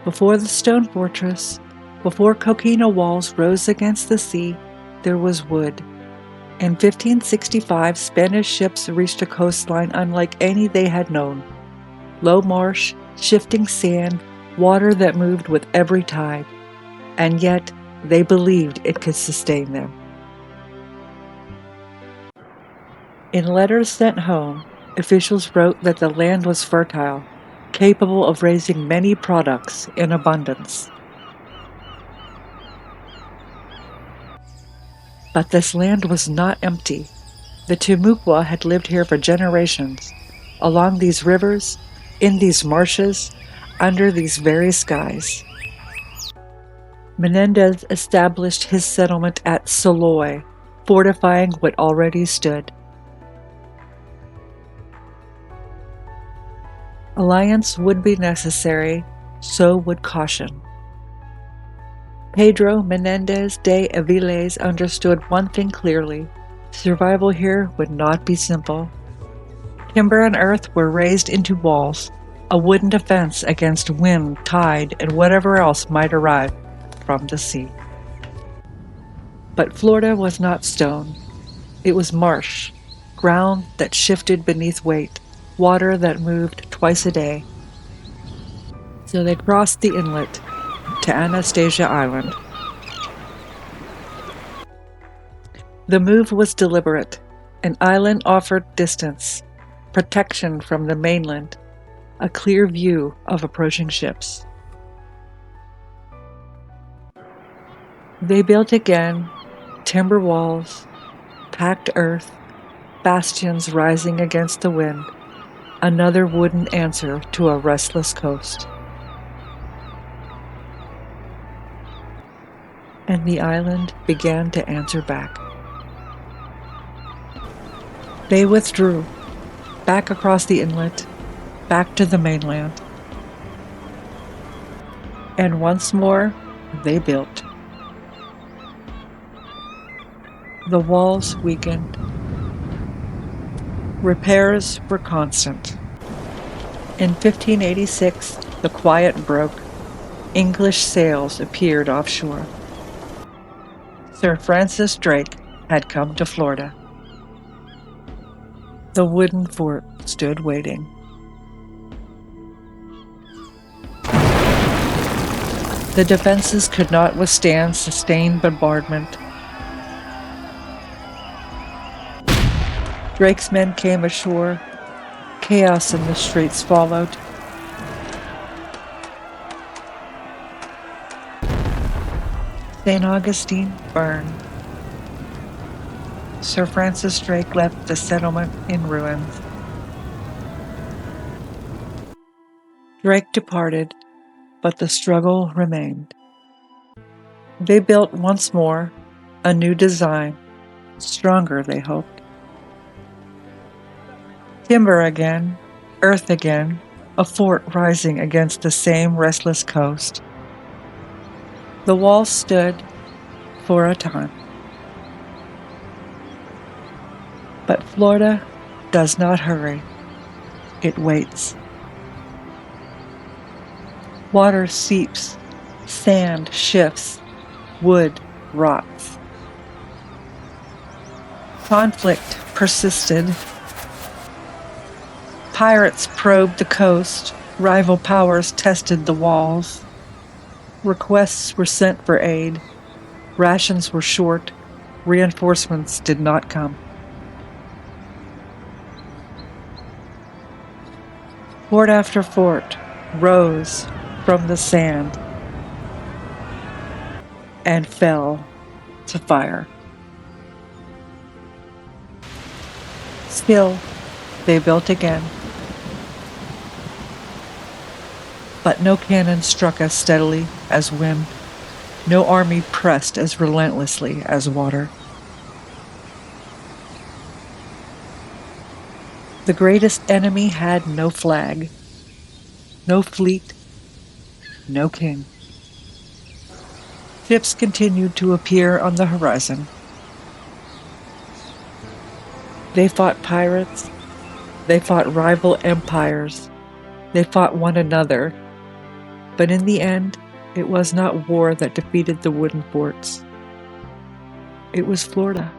Before the stone fortress, before coquina walls rose against the sea, there was wood. In 1565, Spanish ships reached a coastline unlike any they had known. Low marsh, shifting sand, water that moved with every tide. And yet, they believed it could sustain them. In letters sent home, officials wrote that the land was fertile, capable of raising many products in abundance. But this land was not empty. The Timucua had lived here for generations, along these rivers, in these marshes, under these very skies. Menendez established his settlement at Soloy, fortifying what already stood. Alliance would be necessary, so would caution. Pedro Menendez de Aviles understood one thing clearly: survival here would not be simple. Timber and earth were raised into walls, a wooden defense against wind, tide, and whatever else might arrive from the sea. But Florida was not stone. It was marsh, ground that shifted beneath weight, water that moved twice a day. So they crossed the inlet to Anastasia Island. The move was deliberate. An island offered distance, protection from the mainland, a clear view of approaching ships. They built again, timber walls, packed earth, bastions rising against the wind, another wooden answer to a restless coast. And the island began to answer back. They withdrew, back across the inlet, back to the mainland. And once more, they built. The walls weakened. Repairs were constant. In 1586, the quiet broke. English sails appeared offshore. Sir Francis Drake had come to Florida. The wooden fort stood waiting. The defenses could not withstand sustained bombardment. Drake's men came ashore. Chaos in the streets followed. St. Augustine burned. Sir Francis Drake left the settlement in ruins. Drake departed, but the struggle remained. They built once more, a new design, stronger, they hoped. Timber again, earth again, a fort rising against the same restless coast. The walls stood for a time. But Florida does not hurry. It waits. Water seeps, sand shifts, wood rots. Conflict persisted. Pirates probed the coast, rival powers tested the walls. Requests were sent for aid. Rations were short. Reinforcements did not come. Fort after fort rose from the sand and fell to fire. Still, they built again. But no cannon struck as steadily as wind. No army pressed as relentlessly as water. The greatest enemy had no flag, no fleet, no king. Ships continued to appear on the horizon. They fought pirates. They fought rival empires. They fought one another. But in the end, it was not war that defeated the wooden forts. It was Florida.